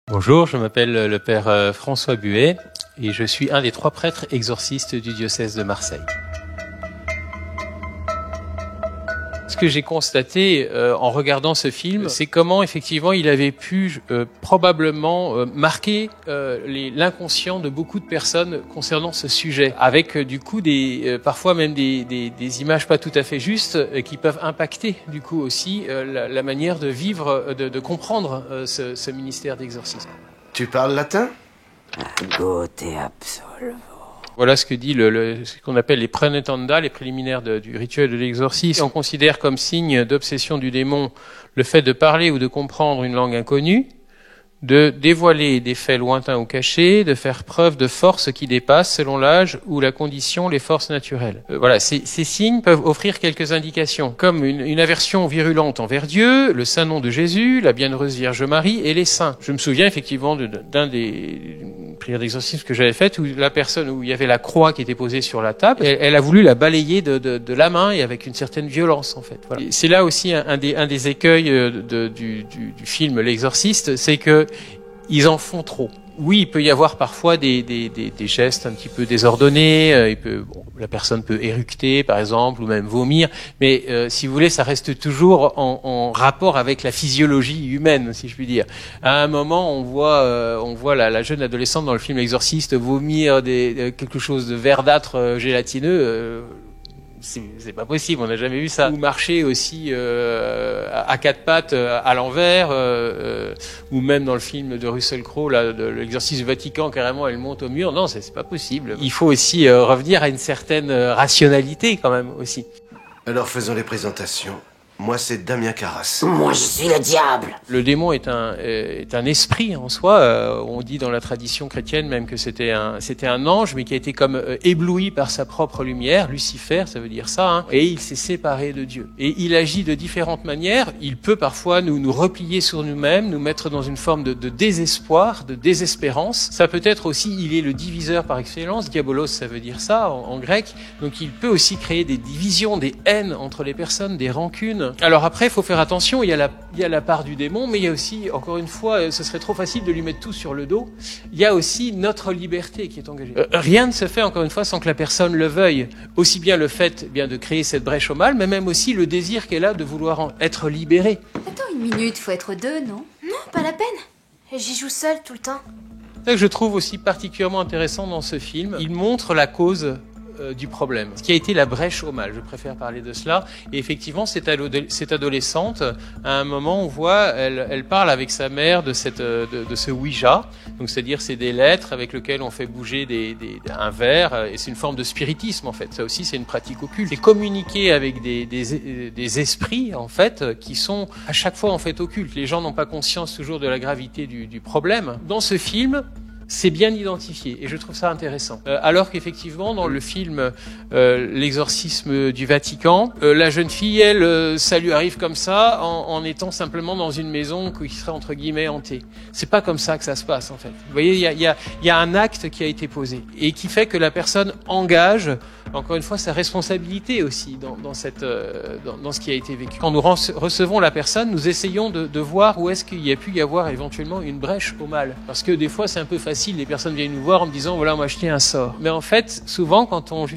Bonjour, je m'appelle le père François Buet et je suis un des 3 prêtres exorcistes du diocèse de Marseille. Ce que j'ai constaté en regardant ce film, c'est comment effectivement il avait pu probablement marquer l'inconscient de beaucoup de personnes concernant ce sujet, avec du coup parfois même des images pas tout à fait justes qui peuvent impacter du coup aussi la manière de vivre, de comprendre ce ministère d'exorcisme. Tu parles latin? Gote absolvo. Voilà ce que dit ce qu'on appelle les prenatanda, les préliminaires du rituel de l'exorcisme. On considère comme signe d'obsession du démon le fait de parler ou de comprendre une langue inconnue, de dévoiler des faits lointains ou cachés, de faire preuve de force qui dépasse, selon l'âge ou la condition, les forces naturelles. Voilà, ces signes peuvent offrir quelques indications, comme une aversion virulente envers Dieu, le saint nom de Jésus, la bienheureuse Vierge Marie et les saints. Je me souviens effectivement d'une prière d'exorcisme que j'avais faite, où la personne, où il y avait la croix qui était posée sur la table, elle a voulu la balayer de la main et avec une certaine violence en fait. Voilà. C'est là aussi un des écueils du film L'Exorciste, c'est que ils en font trop. Oui, il peut y avoir parfois des gestes un petit peu désordonnés, la personne peut éructer par exemple, ou même vomir, mais si vous voulez, ça reste toujours en rapport avec la physiologie humaine, si je puis dire. À un moment, on voit la jeune adolescente dans le film L'Exorciste vomir quelque chose de verdâtre gélatineux. C'est pas possible, on n'a jamais vu ça. Ou marcher aussi à 4 pattes à l'envers, ou même dans le film de Russell Crowe, de l'exorcisme du Vatican, carrément elle monte au mur. Non, c'est pas possible. Il faut aussi revenir à une certaine rationalité quand même aussi. Alors faisons les présentations. Moi, c'est Damien Carras. Moi, je suis le diable. Le démon est un esprit en soi. On dit dans la tradition chrétienne même que c'était un ange, mais qui a été comme ébloui par sa propre lumière. Lucifer, ça veut dire ça. Hein, et il s'est séparé de Dieu. Et il agit de différentes manières. Il peut parfois nous replier sur nous-mêmes, nous mettre dans une forme de désespoir, de désespérance. Ça peut être aussi, il est le diviseur par excellence. Diabolos, ça veut dire ça en grec. Donc il peut aussi créer des divisions, des haines entre les personnes, des rancunes. Alors après, il faut faire attention, il y a la part du démon, mais il y a aussi, encore une fois, ce serait trop facile de lui mettre tout sur le dos, il y a aussi notre liberté qui est engagée. Rien ne se fait, encore une fois, sans que la personne le veuille. Aussi bien le fait de créer cette brèche au mal, mais même aussi le désir qu'elle a de vouloir être libérée. Attends une minute, faut être 2, non? Non, pas la peine. J'y joue seule tout le temps. C'est ça que je trouve aussi particulièrement intéressant dans ce film. Il montre la cause du problème. Ce qui a été la brèche au mal, je préfère parler de cela. Et effectivement, cette adolescente, à un moment, on voit, elle parle avec sa mère de ce Ouija. Donc, c'est-à-dire, c'est des lettres avec lesquelles on fait bouger un verre, et c'est une forme de spiritisme, en fait. Ça aussi, c'est une pratique occulte. C'est communiquer avec des esprits, en fait, qui sont à chaque fois, en fait, occultes. Les gens n'ont pas conscience toujours de la gravité du problème. Dans ce film, c'est bien identifié et je trouve ça intéressant. Alors qu'effectivement, dans le film L'exorcisme du Vatican, la jeune fille, elle, ça lui arrive comme ça en étant simplement dans une maison qui serait entre guillemets hantée. C'est pas comme ça que ça se passe en fait. Vous voyez, il y a un acte qui a été posé et qui fait que la personne engage, encore une fois, sa responsabilité aussi dans ce qui a été vécu. Quand nous recevons la personne, nous essayons de voir où est-ce qu'il y a pu y avoir éventuellement une brèche au mal. Parce que des fois, c'est un peu facile. Les personnes viennent nous voir en me disant voilà, moi je tiens un sort. Mais en fait, souvent quand on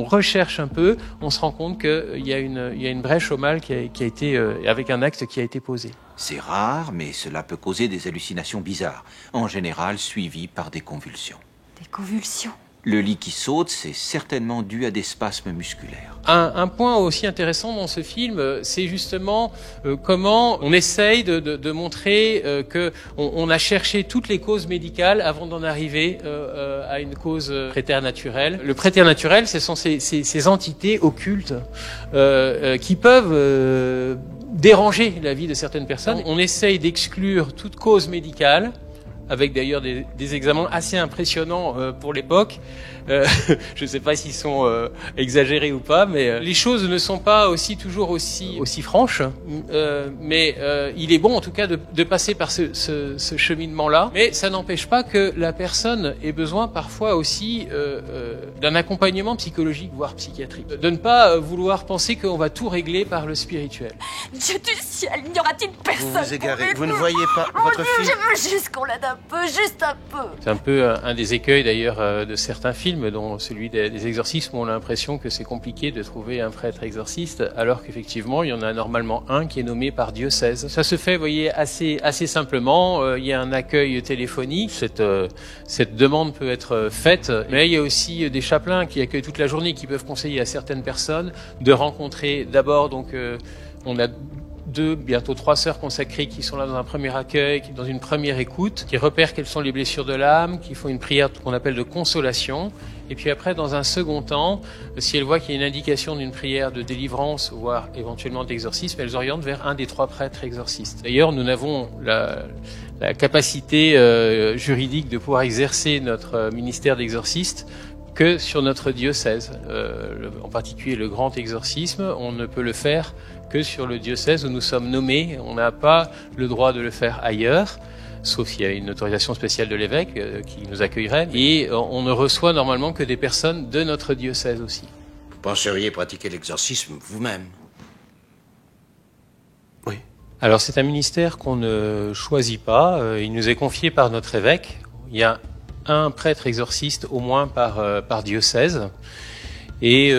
recherche un peu, on se rend compte qu'il y a une brèche au mal qui a été avec un acte qui a été posé. C'est rare, mais cela peut causer des hallucinations bizarres, en général suivies par des convulsions. Des convulsions? Le lit qui saute, c'est certainement dû à des spasmes musculaires. Un point aussi intéressant dans ce film, c'est justement comment on essaye de montrer que on a cherché toutes les causes médicales avant d'en arriver à une cause préternaturelle. Le préternaturel, ce sont ces entités occultes qui peuvent déranger la vie de certaines personnes. On essaye d'exclure toute cause médicale avec d'ailleurs des examens assez impressionnants pour l'époque. Je ne sais pas s'ils sont exagérés ou pas, mais les choses ne sont pas toujours aussi franches. Mais il est bon en tout cas de passer par ce cheminement-là. Mais ça n'empêche pas que la personne ait besoin parfois aussi d'un accompagnement psychologique, voire psychiatrique. De ne pas vouloir penser qu'on va tout régler par le spirituel. Dieu du ciel, n'y aura-t-il personne? Vous vous égarez, vous ne voyez pas votre fille? Je veux juste qu'on l'aide un peu, juste un peu. C'est un peu un des écueils d'ailleurs de certains films, dont celui des exorcismes, où on a l'impression que c'est compliqué de trouver un prêtre exorciste, alors qu'effectivement il y en a normalement un qui est nommé par diocèse. Ça se fait, vous voyez, assez simplement. Il y a un accueil téléphonique. Cette demande peut être faite, mais il y a aussi des chapelains qui accueillent toute la journée, qui peuvent conseiller à certaines personnes de rencontrer d'abord, donc on a 2, bientôt 3 sœurs consacrées qui sont là dans un premier accueil, dans une première écoute, qui repèrent quelles sont les blessures de l'âme, qui font une prière qu'on appelle de consolation. Et puis après, dans un second temps, si elles voient qu'il y a une indication d'une prière de délivrance, voire éventuellement d'exorcisme, elles orientent vers un des 3 prêtres exorcistes. D'ailleurs, nous n'avons la capacité juridique de pouvoir exercer notre ministère d'exorciste que sur notre diocèse. En particulier le grand exorcisme, on ne peut le faire que sur le diocèse où nous sommes nommés. On n'a pas le droit de le faire ailleurs, sauf s'il y a une autorisation spéciale de l'évêque qui nous accueillerait. Et on ne reçoit normalement que des personnes de notre diocèse aussi. Vous penseriez pratiquer l'exorcisme vous-même? Oui. Alors c'est un ministère qu'on ne choisit pas. Il nous est confié par notre évêque. Il y a un prêtre exorciste au moins par diocèse. Et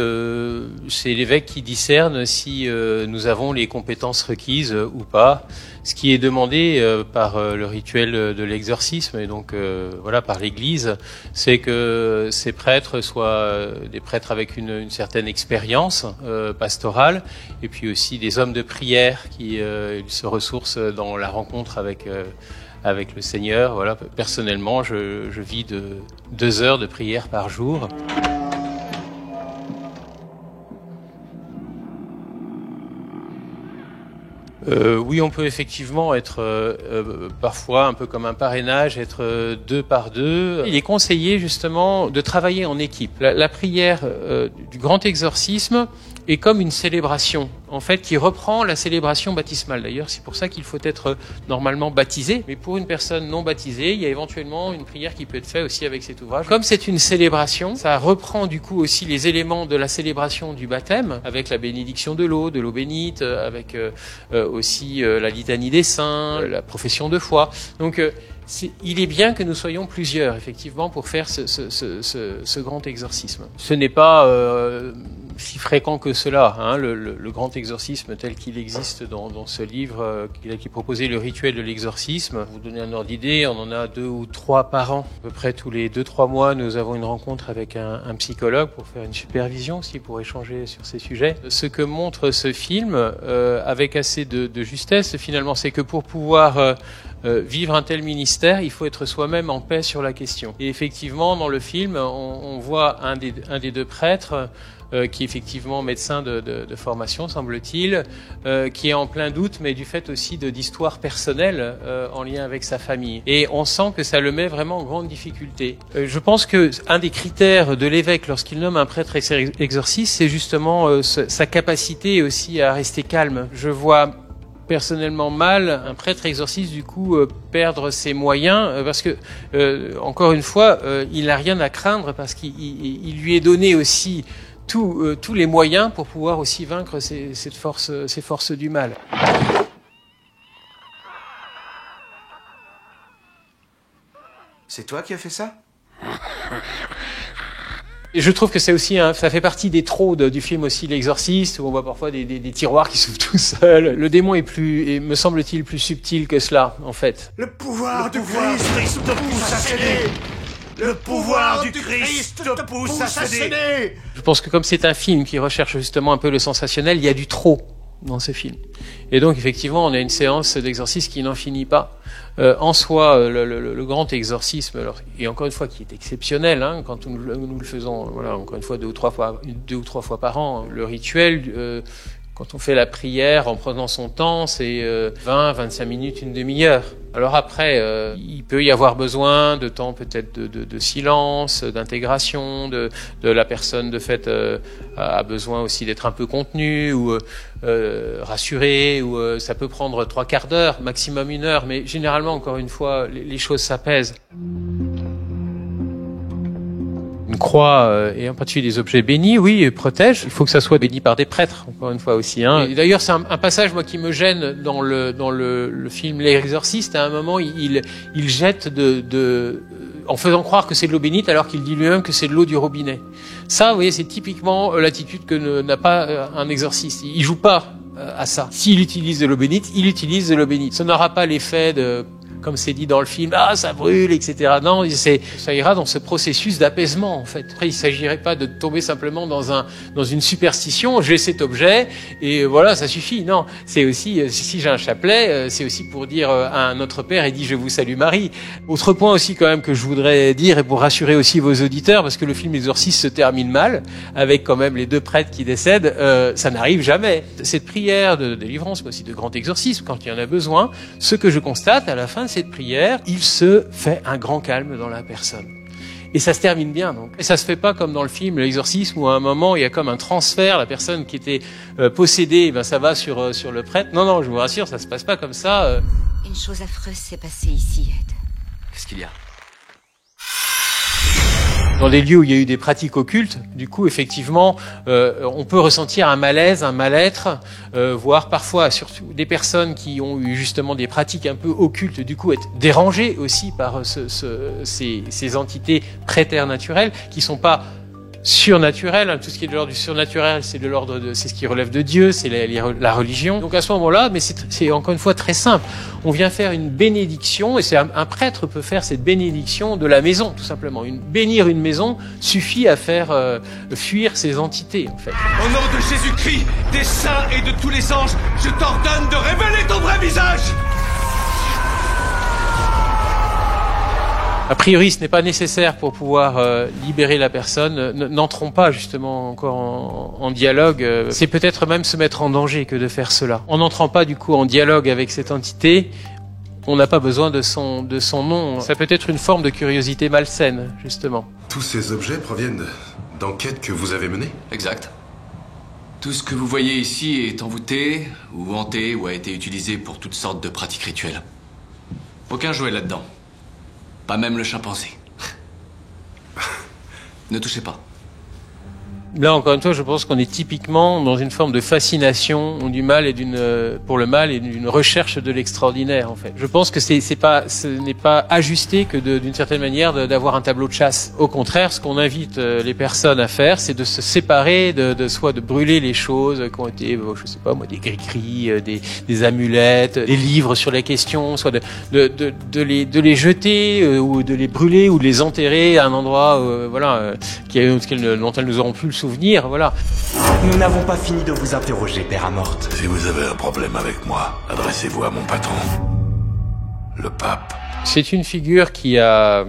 c'est l'évêque qui discerne si nous avons les compétences requises ou pas. Ce qui est demandé par le rituel de l'exorcisme et donc voilà par l'Église, c'est que ces prêtres soient des prêtres avec une certaine expérience pastorale, et puis aussi des hommes de prière qui se ressourcent dans la rencontre avec le Seigneur. Voilà, personnellement, je vis de 2 heures de prière par jour. Oui, on peut effectivement être parfois un peu comme un parrainage, être 2 par 2. Il est conseillé justement de travailler en équipe. La prière du grand exorcisme est comme une célébration, en fait, qui reprend la célébration baptismale. D'ailleurs, c'est pour ça qu'il faut être normalement baptisé. Mais pour une personne non baptisée, il y a éventuellement une prière qui peut être faite aussi avec cet ouvrage. Comme c'est une célébration, ça reprend du coup aussi les éléments de la célébration du baptême, avec la bénédiction de l'eau bénite, avec aussi la litanie des saints, la profession de foi. Donc, il est bien que nous soyons plusieurs, effectivement, pour faire ce grand exorcisme. Ce n'est pas si fréquent que cela, hein, le grand exorcisme tel qu'il existe dans ce livre qui proposait le rituel de l'exorcisme. Pour vous donner un ordre d'idée, on en a 2 ou 3 par an. À peu près tous les 2-3 mois, nous avons une rencontre avec un psychologue pour faire une supervision aussi, pour échanger sur ces sujets. Ce que montre ce film, avec assez de justesse, finalement, c'est que pour pouvoir vivre un tel ministère, il faut être soi-même en paix sur la question. Et effectivement, dans le film, on voit un des 2 prêtres qui est effectivement médecin de formation, semble-t-il, qui est en plein doute, mais du fait aussi d'histoires personnelles en lien avec sa famille. Et on sent que ça le met vraiment en grande difficulté. Je pense que un des critères de l'évêque lorsqu'il nomme un prêtre exorciste, c'est justement sa capacité aussi à rester calme. Je vois personnellement mal un prêtre exorciste du coup perdre ses moyens parce que encore une fois il n'a rien à craindre parce qu'il lui est donné aussi tous les moyens pour pouvoir aussi vaincre ces forces du mal. C'est toi qui as fait ça? Et je trouve que c'est aussi ça fait partie des tros du film aussi L'Exorciste, où on voit parfois des tiroirs qui s'ouvrent tout seuls. Le démon est me semble-t-il, plus subtil que cela, en fait. Le pouvoir du Christ te pousse à céder. Le pouvoir du Christ te pousse à céder. Je pense que comme c'est un film qui recherche justement un peu le sensationnel, il y a du trop dans ce film. Et donc effectivement, on a une séance d'exorcisme qui n'en finit pas. En soi, le grand exorcisme, et encore une fois, qui est exceptionnel, hein, quand nous le faisons, voilà, encore une fois 2 ou 3 fois par an, le rituel Quand on fait la prière en prenant son temps, c'est 20, 25 minutes, une demi-heure. Alors après, il peut y avoir besoin de temps peut-être de silence, d'intégration, de la personne de fait a besoin aussi d'être un peu contenue ou rassurée, ou ça peut prendre 3/4 d'heure, maximum 1 heure, mais généralement, encore une fois, les choses s'apaisent. Une croix et en particulier des objets bénis, oui, protège. Il faut que ça soit béni par des prêtres, encore une fois aussi. Hein. Et d'ailleurs, c'est un passage moi qui me gêne dans le film L'Exorciste. À un moment, il jette en faisant croire que c'est de l'eau bénite, alors qu'il dit lui-même que c'est de l'eau du robinet. Ça, vous voyez, c'est typiquement l'attitude que n'a pas un exorciste. Il joue pas à ça. S'il utilise de l'eau bénite, il utilise de l'eau bénite. Ça n'aura pas l'effet de, comme c'est dit dans le film, ah ça brûle, etc. Non, ça ira dans ce processus d'apaisement en fait. Après, il s'agirait pas de tomber simplement dans une superstition. J'ai cet objet et voilà, ça suffit. Non, c'est aussi si j'ai un chapelet, c'est aussi pour dire à Notre Père, et dit je vous salue Marie. Autre point aussi quand même que je voudrais dire, et pour rassurer aussi vos auditeurs, parce que le film Exorciste se termine mal avec quand même les 2 prêtres qui décèdent, ça n'arrive jamais. Cette prière de délivrance, mais aussi de grand exorcisme quand il y en a besoin, ce que je constate à la fin de cette prière, il se fait un grand calme dans la personne. Et ça se termine bien, donc. Et ça se fait pas comme dans le film L'Exorcisme, où à un moment, il y a comme un transfert, la personne qui était possédée, ben, ça va sur le prêtre. Non, je vous rassure, ça se passe pas comme ça. Une chose affreuse s'est passée ici, Ed. Qu'est-ce qu'il y a? Dans des lieux où il y a eu des pratiques occultes, du coup, effectivement, on peut ressentir un malaise, un mal-être, voire parfois, surtout, des personnes qui ont eu justement des pratiques un peu occultes, du coup, être dérangées aussi par ces entités préternaturelles qui sont pas surnaturel, hein, tout ce qui est de l'ordre du surnaturel, c'est c'est ce qui relève de Dieu, c'est la religion. Donc à ce moment-là, mais c'est encore une fois très simple. On vient faire une bénédiction, et c'est un prêtre peut faire cette bénédiction de la maison, tout simplement. Bénir une maison suffit à faire fuir ces entités, en fait. Au nom de Jésus-Christ, des saints et de tous les anges, je t'ordonne de révéler ton vrai visage. A priori, ce n'est pas nécessaire pour pouvoir libérer la personne. N'entrons pas justement encore en dialogue. C'est peut-être même se mettre en danger que de faire cela. En n'entrant pas du coup en dialogue avec cette entité, on n'a pas besoin de son nom. Ça peut être une forme de curiosité malsaine, justement. Tous ces objets proviennent d'enquêtes que vous avez menées ? Exact. Tout ce que vous voyez ici est envoûté, ou hanté, ou a été utilisé pour toutes sortes de pratiques rituelles. Aucun jouet là-dedans. Pas même le chimpanzé. Ne touchez pas. Là, encore une fois, je pense qu'on est typiquement dans une forme de fascination du mal et pour le mal et d'une recherche de l'extraordinaire, en fait. Je pense que ce n'est pas ajusté que d'une certaine manière d'avoir un tableau de chasse. Au contraire, ce qu'on invite les personnes à faire, c'est de se séparer soit de brûler les choses qui ont été, je sais pas moi, des gris-gris, des amulettes, des livres sur la question, soit de les jeter ou de les brûler ou de les enterrer à un endroit, dont elles nous auront plus le souvenir, voilà. Nous n'avons pas fini de vous interroger, Père Amorth. Si vous avez un problème avec moi, adressez-vous à mon patron, le pape. C'est une figure qui a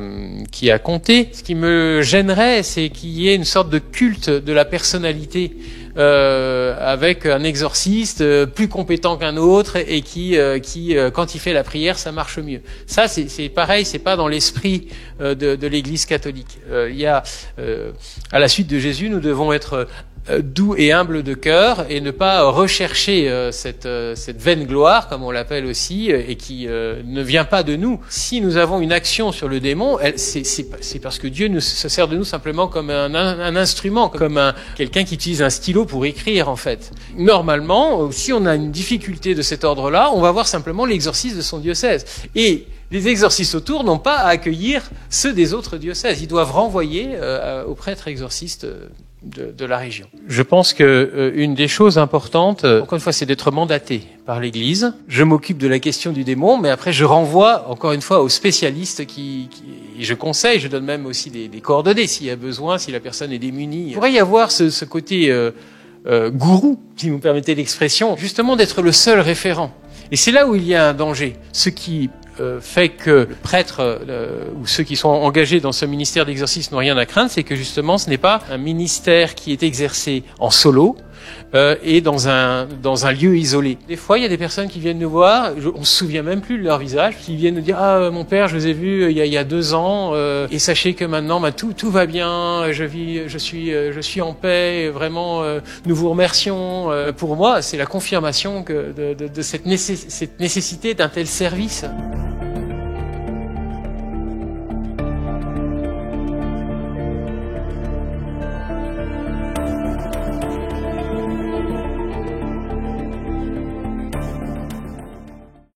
compté. Ce qui me gênerait, c'est qu'il y ait une sorte de culte de la personnalité avec un exorciste plus compétent qu'un autre et qui quand il fait la prière, ça marche mieux. Ça, c'est pareil, c'est pas dans l'esprit de l'Église catholique. Il y a à la suite de Jésus, nous devons être doux et humble de cœur et ne pas rechercher cette vaine gloire, comme on l'appelle aussi, et qui ne vient pas de nous. Si nous avons une action sur le démon, c'est parce que Dieu se sert de nous simplement comme un instrument, comme quelqu'un qui utilise un stylo pour écrire, en fait. Normalement, si on a une difficulté de cet ordre-là, on va voir simplement l'exorcisme de son diocèse. Et les exorcistes autour n'ont pas à accueillir ceux des autres diocèses. Ils doivent renvoyer aux prêtres exorcistes de la région. Je pense que une des choses importantes, encore une fois, c'est d'être mandaté par l'Église. Je m'occupe de la question du démon, mais après je renvoie encore une fois aux spécialistes et je conseille, je donne même aussi des coordonnées s'il y a besoin, si la personne est démunie. Il pourrait y avoir ce côté gourou, si vous me permettez l'expression, justement d'être le seul référent. Et c'est là où il y a un danger. Ce qui fait que le prêtre ou ceux qui sont engagés dans ce ministère d'exorcisme n'ont rien à craindre, c'est que justement ce n'est pas un ministère qui est exercé en solo, et dans un lieu isolé. Des fois, il y a des personnes qui viennent nous voir, on se souvient même plus de leur visage, qui viennent nous dire ah mon père, je vous ai vu il y a 2 ans, et sachez que maintenant tout va bien, je suis en paix, vraiment nous vous remercions. Pour moi, c'est la confirmation de cette nécessité d'un tel service.